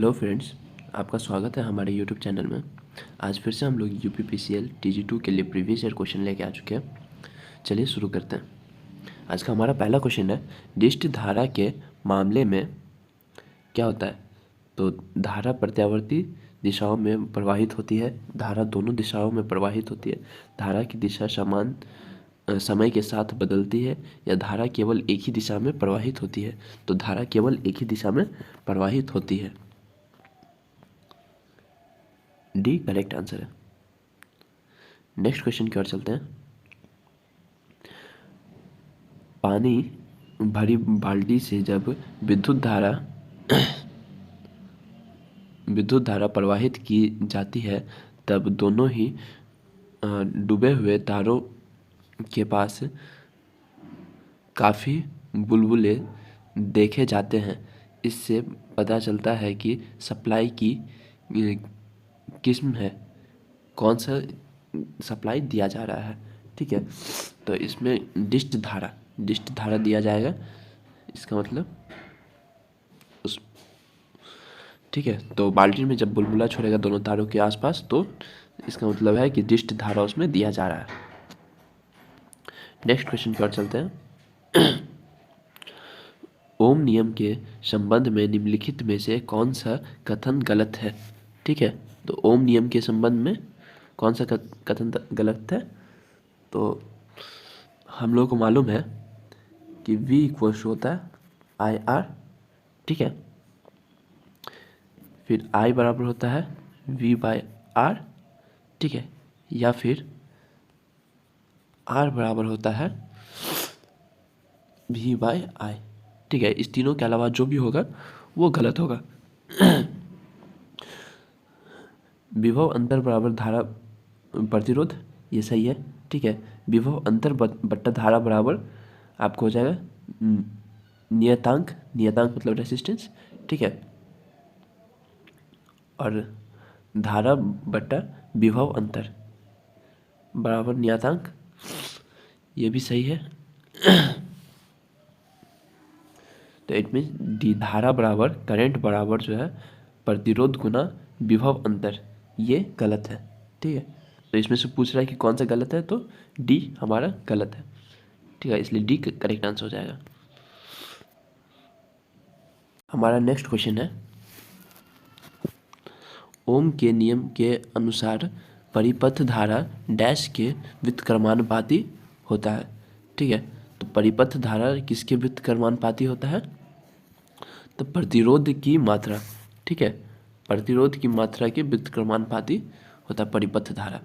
Hello friends, आपका स्वागत है हमारे यूट्यूब चैनल में। आज फिर से हम लोग यूपीपीसीएल TG2 के लिए प्रीवियस ईयर क्वेश्चन लेके आ चुके हैं। चलिए शुरू करते हैं। आज का हमारा पहला क्वेश्चन है, डिस्ट धारा के मामले में क्या होता है। तो धारा प्रत्यावर्ती दिशाओं में प्रवाहित होती है, धारा दोनों दिशाओं में प्रवाहित होती है, धारा की दिशा समान समय के साथ बदलती है, या धारा केवल एक ही दिशा में प्रवाहित होती है। तो धारा केवल एक ही दिशा में प्रवाहित होती है। डी करेक्ट आंसर है। नेक्स्ट क्वेश्चन की ओर चलते हैं। पानी भरी बाल्टी से जब विद्युत धारा प्रवाहित की जाती है, तब दोनों ही डूबे हुए तारों के पास काफ़ी बुलबुले देखे जाते हैं। इससे पता चलता है कि सप्लाई की किस्म है, कौन सा सप्लाई दिया जा रहा है। ठीक है, तो इसमें डिस्ट धारा दिया जाएगा। इसका मतलब उस ठीक है, तो बाल्टी में जब बुलबुला छोड़ेगा दोनों तारों के आसपास, तो इसका मतलब है कि डिस्ट धारा उसमें दिया जा रहा है। नेक्स्ट क्वेश्चन की ओर चलते हैं। ओम नियम के संबंध में निम्नलिखित में से कौन सा कथन गलत है। ठीक है, तो ओम नियम के संबंध में कौन सा कथन गलत है। तो हम लोग को मालूम है कि V इक्वल्स होता है IR। ठीक है, फिर I बराबर होता है V/R। ठीक है, या फिर R बराबर होता है V/I। ठीक है, इस तीनों के अलावा जो भी होगा वो गलत होगा। विभव अंतर बराबर धारा प्रतिरोध, ये सही है। ठीक है, विभव अंतर बट्टा धारा बराबर आपको हो जाएगा नियतांक मतलब रेसिस्टेंस। ठीक है, और धारा बट्टा विभव अंतर बराबर नियतांक, ये भी सही है। तो इट मीन डी धारा बराबर करंट बराबर जो है प्रतिरोध गुना विभव अंतर, ये गलत है। ठीक है, तो इसमें से पूछ रहा है कि कौन सा गलत है, तो डी हमारा गलत है। ठीक है, इसलिए डी करेक्ट आंसर हो जाएगा। हमारा नेक्स्ट क्वेश्चन है, ओम के नियम के अनुसार परिपथ धारा डैश के व्युत्क्रमानुपाती होता है। ठीक है, तो परिपथ धारा किसके व्युत्क्रमानुपाती होता है, तो प्रतिरोध की मात्रा। ठीक है, प्रतिरोध की मात्रा के व्युत्क्रमानुपाती होता है परिपथ धारा।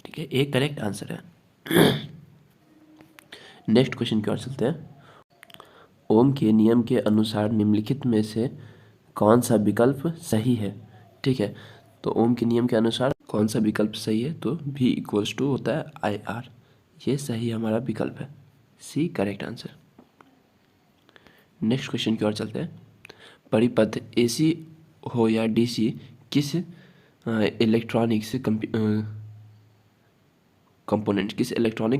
ठीक है, एक करेक्ट आंसर है। नेक्स्ट क्वेश्चन की ओर चलते हैं। ओम के नियम के अनुसार निम्नलिखित में से कौन सा विकल्प सही है। ठीक है, तो ओम के नियम के अनुसार कौन सा विकल्प सही है, तो V इक्वल्स टू होता है IR। ये सही हमारा विकल्प है, C correct answer. Next question की ओर चलते हैं। परिपथ AC हो या DC, किस इलेक्ट्रॉनिक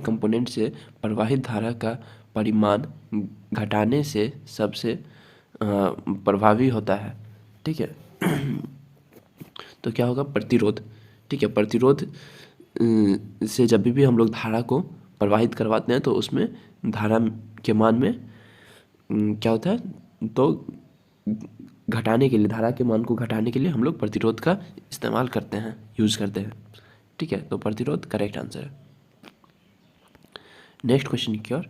कंपोनेंट से प्रवाहित धारा का परिमाण घटाने से सबसे प्रभावी होता है। ठीक है, तो क्या होगा, प्रतिरोध। ठीक है, प्रतिरोध से जब भी हम लोग धारा को प्रवाहित करवाते हैं, तो उसमें धारा के मान में क्या होता है, तो घटाने के लिए, धारा के मान को घटाने के लिए हम लोग प्रतिरोध का इस्तेमाल करते हैं, यूज़ करते हैं। ठीक है, तो प्रतिरोध करेक्ट आंसर है। नेक्स्ट क्वेश्चन की ओर।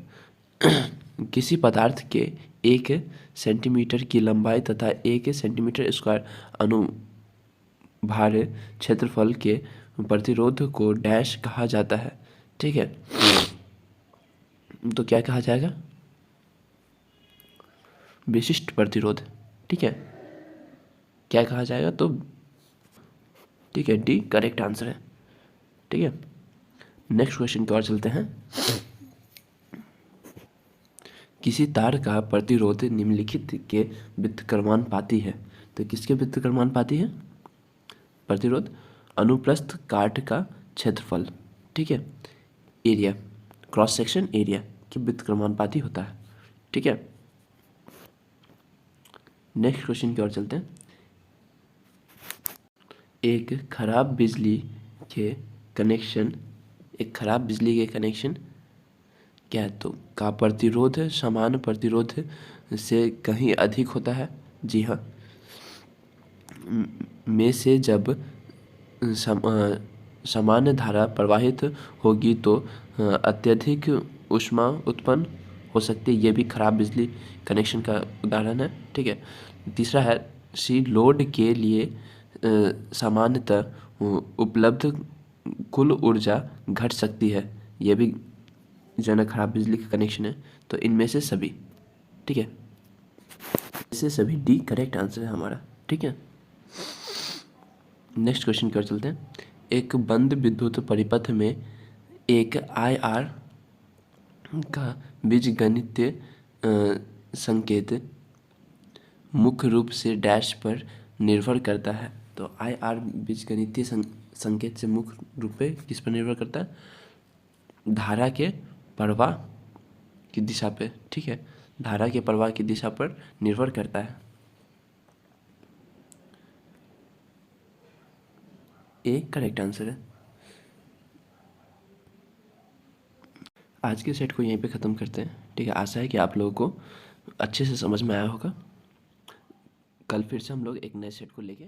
किसी पदार्थ के 1 सेंटीमीटर की लंबाई तथा 1 सेंटीमीटर स्क्वायर अनुभाग क्षेत्रफल के प्रतिरोध को डैश कहा जाता है। ठीक है, तो क्या कहा जाएगा, विशिष्ट प्रतिरोध। ठीक है, क्या कहा जाएगा, तो ठीक है, डी करेक्ट आंसर है। ठीक है, नेक्स्ट क्वेश्चन की ओर चलते हैं। किसी तार का प्रतिरोध निम्नलिखित के व्युत्क्रमानुपाती है। तो किसके व्युत्क्रमानुपाती है, प्रतिरोध अनुप्रस्थ काट का क्षेत्रफल। ठीक है, एरिया, क्रॉस सेक्शन एरिया के व्युत्क्रमानुपाती होता है। ठीक है, नेक्स्ट क्वेश्चन की ओर चलते हैं। एक खराब बिजली के कनेक्शन क्या है? तो का प्रतिरोध समान प्रतिरोध से कहीं अधिक होता है। जी हाँ। में से जब समान धारा प्रवाहित होगी तो अत्यधिक ऊष्मा उत्पन्न हो सकती है। ये भी खराब बिजली कनेक्शन का उदाहरण है। ठीक है। तीसरा है सी लोड के लिए सामान्यतः उपलब्ध कुल ऊर्जा घट सकती है। ये भी जो है ना खराब बिजली का कनेक्शन है। तो इनमें से सभी, ठीक है, इससे सभी डी करेक्ट आंसर है हमारा। ठीक है। नेक्स्ट क्वेश्चन की ओर चलते हैं। एक बंद विद्युत परिपथ में एक IR का बीजगणितीय संकेत मुख्य रूप से डैश पर निर्भर करता है। तो IR बीजगणितीय संकेत से मुख्य रूप से किस पर निर्भर करता है? धारा के प्रवाह की दिशा पे। ठीक है, धारा के प्रवाह की दिशा पर निर्भर करता है। एक करेक्ट आंसर है। आज के सेट को यहीं पे ख़त्म करते हैं। ठीक है, आशा है कि आप लोगों को अच्छे से समझ में आया होगा। कल फिर से हम लोग एक नए सेट को लेके